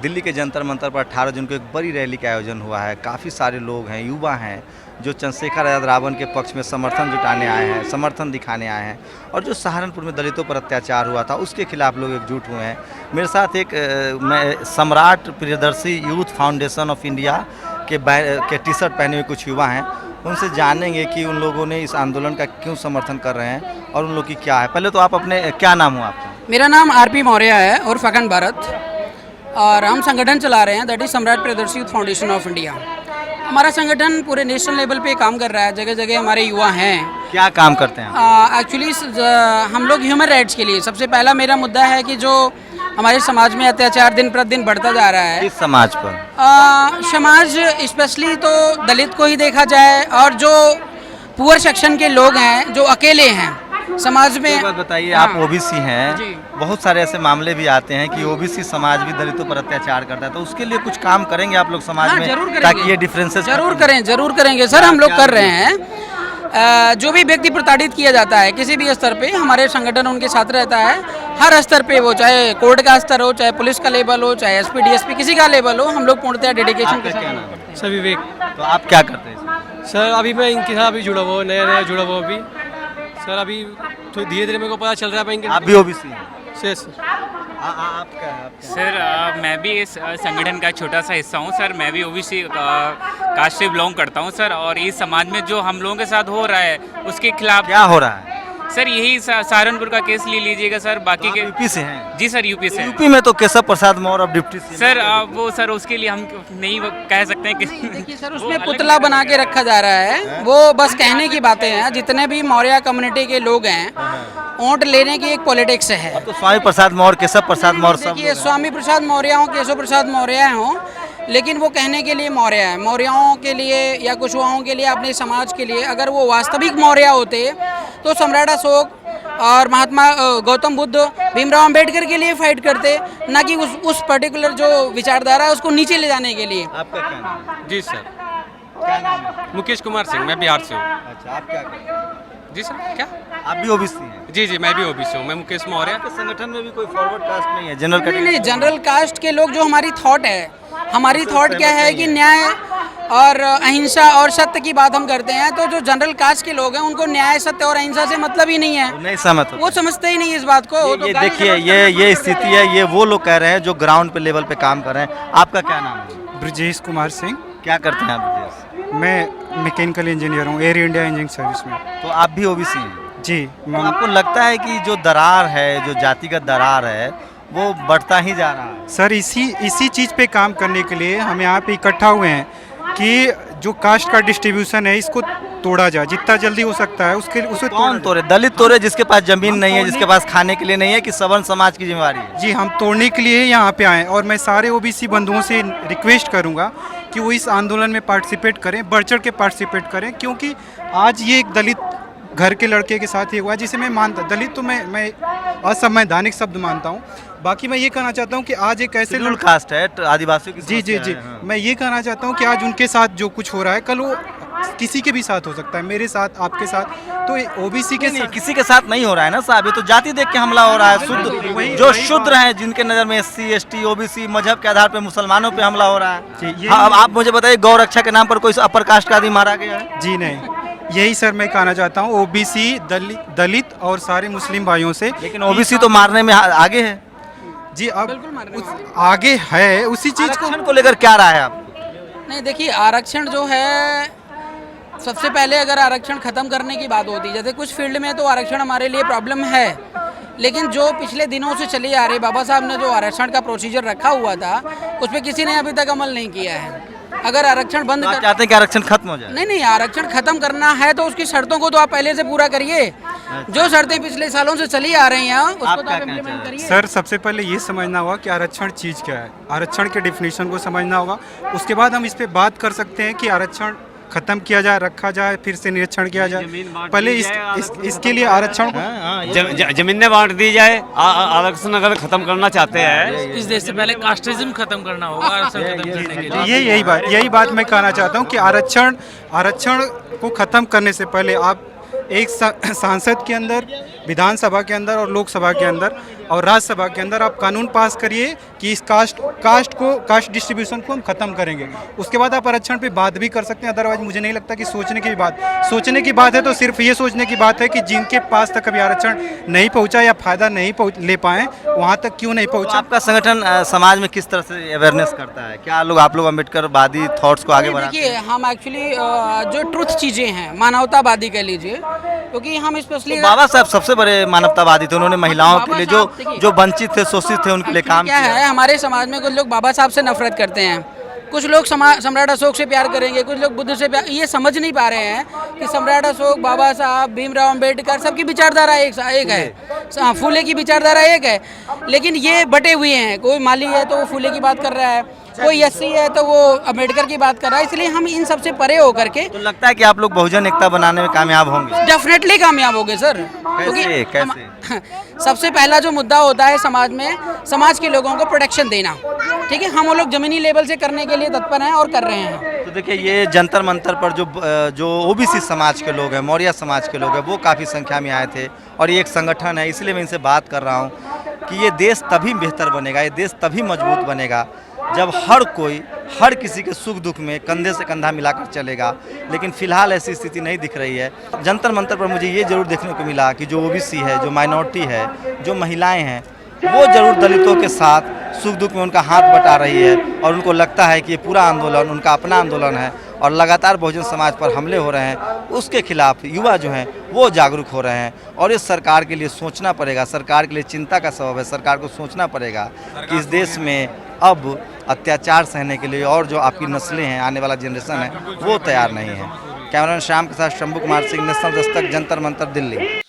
दिल्ली के जंतर मंतर पर 18 जून को एक बड़ी रैली का आयोजन हुआ है। काफ़ी सारे लोग हैं, युवा हैं, जो चंद्रशेखर आज़ाद रावण के पक्ष में समर्थन जुटाने आए हैं, समर्थन दिखाने आए हैं। और जो सहारनपुर में दलितों पर अत्याचार हुआ था उसके खिलाफ लोग एकजुट हुए हैं। मेरे साथ एक मैं सम्राट Priyadarshi youth foundation of India के टी शर्ट पहने हुए कुछ युवा हैं। उनसे जानेंगे कि उन लोगों ने इस आंदोलन का क्यों समर्थन कर रहे हैं और उन लोग की क्या है। पहले तो आप अपने, क्या नाम हुआ आपका? मेरा नाम आरपी मौर्य है और अखंड भारत, और हम संगठन चला रहे हैं, दैट इज सम्राट Priyadarshi youth foundation of India. हमारा संगठन पूरे नेशनल लेवल पे काम कर रहा है, जगह जगह हमारे युवा हैं। क्या काम करते हैं? एक्चुअली हम लोग ह्यूमन राइट्स के लिए, सबसे पहला मेरा मुद्दा है कि जो हमारे समाज में अत्याचार दिन प्रतिदिन बढ़ता जा रहा है। किस समाज पर? समाज स्पेशली तो दलित को ही देखा जाए, और जो पुअर सेक्शन के लोग हैं जो अकेले हैं समाज में। एक बात बताइए, आप ओबीसी हैं, बहुत सारे ऐसे मामले भी आते हैं कि ओबीसी समाज भी दलितों पर अत्याचार करता है, तो उसके लिए कुछ काम करेंगे आप लोग समाज में? जरूर करेंगे, ताकि ये डिफरेंसेस जरूर करेंगे सर, हम लोग कर रहे हैं। जो भी व्यक्ति प्रताड़ित किया जाता है किसी भी स्तर पे, हमारे संगठन उनके साथ रहता है, हर स्तर पे, वो चाहे कोर्ट का स्तर हो, चाहे पुलिस का लेवल हो, चाहे एसपी डीएसपी किसी का लेवल हो, हम लोग पूर्णतः डेडिकेशन के साथ। सर विवेक। तो आप क्या करते हैं? सर अभी मैं इनके साथ अभी जुड़ा हुआ, नया जुड़ा हुआ अभी सर। अभी तो धीरे धीरे मेरे को पता चल रहा है। आप भी ओबीसी हैं? सर आप क्या? सर मैं भी इस संगठन का छोटा सा हिस्सा हूँ सर। मैं भी ओबीसी कास्ट से बिलोंग करता हूँ सर। और इस समाज में जो हम लोगों के साथ हो रहा है उसके खिलाफ क्या हो रहा है सर? यही सहारनपुर का केस ले लीजिएगा सर। बाकी तो के यूपी से हैं? जी सर, यूपी से। यूपी में तो केशव प्रसाद मौर्य अब डिप्टी सर वो सर उसके लिए हम नहीं कह सकते हैं कि देखिए सर, उसमें पुतला बना के रखा जा रहा है, वो बस कहने की बातें हैं। जितने भी मौर्य कम्युनिटी के लोग हैं, वोट लेने की एक पॉलिटिक्स है। तो स्वामी प्रसाद मौर्य, केशव प्रसाद मौर्य सब देखिए, स्वामी प्रसाद मौर्य हो, केशव प्रसाद मौर्य हों, लेकिन वो कहने के लिए मौर्य है। मौर्यों के लिए या कुशवाहों के लिए, अपने समाज के लिए अगर वो वास्तविक मौर्य होते तो सम्राट अशोक और महात्मा गौतम बुद्ध, भीमराव अंबेडकर के लिए फाइट करते, ना कि उस पर्टिकुलर जो विचारधारा है उसको नीचे ले जाने के लिए। आपका क्या नाम है? जी सर, क्या नाम है? मुकेश कुमार सिंह, मैं बिहार से हूँ। अच्छा, आप क्या करते हैं? जी सर, क्या? आप भी ओबीसी हैं? जी मैं भी ओबीसी हूँ। मैं मुकेश मौर्य। आपके संगठन में भी कोई फॉरवर्ड कास्ट नहीं है? जनरल नहीं, जनरल कास्ट के लोग, जो हमारी थॉट है, हमारी थॉट क्या है कि न्याय और अहिंसा और सत्य की बात हम करते हैं। तो जो जनरल कास्ट के लोग हैं उनको न्याय, सत्य और अहिंसा से मतलब ही नहीं है। नहीं सहमत होते। वो समझते ही नहीं इस बात को। ये देखिए, ये स्थिति है। ये वो लोग कह रहे हैं जो ग्राउंड पे लेवल पे काम कर रहे हैं। आपका क्या नाम है? ब्रजेश कुमार सिंह। क्या करते हैं आप ब्रजेश? मैं मैकेनिकल इंजीनियर हूँ, एयर इंडिया इंजीनियरिंग सर्विस में। तो आप भी ओबीसी हैं? जी। तो आपको लगता है कि जो दरार है, जो जातिगत दरार है, वो बढ़ता ही जा रहा है? सर इसी चीज़ पे काम करने के लिए हम यहाँ पे इकट्ठा हुए हैं कि जो कास्ट का डिस्ट्रीब्यूशन है इसको तोड़ा जाए, जितना जल्दी हो सकता है उसे कौन तोड़े? दलित तोड़े, जिसके पास जमीन नहीं है, जिसके पास खाने के लिए नहीं है, कि सवर्ण समाज की जिम्मेवारी है? जी, हम तोड़ने के लिए यहाँ पे आए, और मैं सारे ओबीसी बंधुओं से रिक्वेस्ट करूँगा कि वो इस आंदोलन में पार्टिसिपेट करें, बढ़ चढ़ के पार्टिसिपेट करें, क्योंकि आज ये एक दलित घर के लड़के के साथ ही हुआ, जिसे मैं मानता, दलित तो मैं असंवैधानिक शब्द मानता हूँ। बाकी मैं ये कहना चाहता हूँ कि आज एक ऐसे शेड्यूल कास्ट है, आदिवासियों की जी समस्या है, हाँ। मैं ये कहना चाहता हूँ कि आज उनके साथ जो कुछ हो रहा है, कल वो किसी के भी साथ हो सकता है, मेरे साथ, आपके साथ। तो ओबीसी के नहीं, किसी के साथ नहीं हो रहा है ना साहब, ये तो जाति देख के हमला हो रहा है। शुद्ध जो शूद्र हैं, जिनके नज़र में SC ST OBC मजहब के आधार पर मुसलमानों पे हमला हो रहा है। हाँ, अब आप मुझे बताइए, गौ रक्षा के नाम पर कोई अपर कास्ट का आदमी मारा गया है? जी नहीं, यही सर मैं कहना चाहता हूँ, ओबीसी, दलित और सारे मुस्लिम भाइयों से। लेकिन ओबीसी तो मारने में आगे है। जी, अब आगे है उसी चीज़ को लेकर क्या रहा है आप? नहीं, देखिए, आरक्षण जो है, सबसे पहले अगर आरक्षण खत्म करने की बात होती, जैसे कुछ फील्ड में तो आरक्षण हमारे लिए प्रॉब्लम है, लेकिन जो पिछले दिनों से चली आ रही, बाबा साहब ने जो आरक्षण का प्रोसीजर रखा हुआ था उस पर किसी ने अभी तक अमल नहीं किया है। अगर आरक्षण बंद कर चाहते हैं कि आरक्षण खत्म हो जाए? नहीं, आरक्षण खत्म करना है तो उसकी शर्तों को तो आप पहले से पूरा करिए। जो शर्तें पिछले सालों से चली आ रही हैं उसको तो आप इम्प्लीमेंट करिए। सर, सबसे पहले ये समझना होगा कि आरक्षण चीज़ क्या है, आरक्षण के डेफिनेशन को समझना होगा। उसके बाद हम इस पे बात कर सकते हैं कि आरक्षण खत्म किया जाए, रखा जाए, फिर से निरीक्षण किया जाए। पहले इसके लिए आरक्षण जमीनें बांट दी जाए। आरक्षण अगर खत्म करना चाहते हैं, इस देश से पहले कास्टिज्म खत्म करना होगा, आरक्षण खत्म करने के लिए। यही बात मैं कहना चाहता हूँ कि आरक्षण को खत्म करने से पहले आप एक सांसद के अंदर, विधानसभा के अंदर और लोकसभा के अंदर और राज्यसभा के अंदर आप कानून पास करिए कि इस कास्ट डिस्ट्रीब्यूशन को हम खत्म करेंगे। उसके बाद आप आरक्षण पे बात भी कर सकते हैं। अदरवाइज मुझे नहीं लगता कि सोचने की बात है तो सिर्फ ये सोचने की बात है कि जिनके पास तक अभी आरक्षण नहीं पहुंचा या फायदा नहीं ले पाए वहां तक क्यों नहीं तो पहुंचा। आपका संगठन समाज में किस तरह से अवेयरनेस करता है? क्या आप लोग अम्बेडकरवादी थॉट्स को आगे बढ़ाते हैं? देखिए, हम एक्चुअली जो ट्रुथ चीज़ें हैं, मानवतावादी कह लीजिए, क्योंकि हम स्पेशली बाबा साहब सबसे बड़े मानवतावादी थे। उन्होंने महिलाओं के बाबा लिए साहब देखिए, जो वंचित थे, शोषित थे, उनके लिए काम क्या किया। है, हमारे समाज में कुछ लोग बाबा साहब से नफरत करते हैं, कुछ लोग सम्राट अशोक से प्यार करेंगे, कुछ लोग बुद्ध से प्यार, ये समझ नहीं पा रहे हैं कि सम्राट अशोक, बाबा साहब, भीमराव अम्बेडकर, सबकी विचारधारा एक है, फूले की विचारधारा एक है, लेकिन ये बटे हुए हैं। कोई माली है तो वो फूले की बात कर रहा है, कोई एससी है तो वो अम्बेडकर की बात कर रहा है। इसलिए हम इन सबसे परे होकर के तो लगता है कि आप लोग बहुजन एकता बनाने में कामयाब होंगे? डेफिनेटली कामयाब होंगे सर। कैसे? सबसे पहला जो मुद्दा होता है समाज में, समाज के लोगों को प्रोटेक्शन देना, ठीक है, हम वो लोग जमीनी लेवल से करने के लिए तत्पर हैं और कर रहे हैं। तो देखिए, ये जंतर मंतर पर जो ओबीसी समाज के लोग हैं, मौर्य समाज के लोग हैं, वो काफ़ी संख्या में आए थे और ये एक संगठन है। इसलिए मैं इनसे बात कर रहा हूँ कि ये देश तभी बेहतर बनेगा, ये देश तभी मजबूत बनेगा जब हर किसी के सुख दुख में कंधे से कंधा मिलाकर चलेगा। लेकिन फिलहाल ऐसी स्थिति नहीं दिख रही है। जंतर मंतर पर मुझे ये जरूर देखने को मिला कि जो ओबीसी है, जो माइनॉरिटी है, जो महिलाएं हैं, वो जरूर दलितों के साथ सुख दुख में उनका हाथ बटा रही है और उनको लगता है कि ये पूरा आंदोलन उनका अपना आंदोलन है और लगातार बहुजन समाज पर हमले हो रहे हैं, उसके खिलाफ युवा जो हैं वो जागरूक हो रहे हैं। और इस सरकार के लिए सोचना पड़ेगा, सरकार के लिए चिंता का सबब है। सरकार को सोचना पड़ेगा कि इस देश में अब अत्याचार सहने के लिए और जो आपकी नस्लें हैं, आने वाला जनरेशन है, वो तैयार नहीं है। कैमरामैन श्याम के साथ शंभू कुमार सिंह, नेशनल दस्तक, जंतर मंतर, दिल्ली।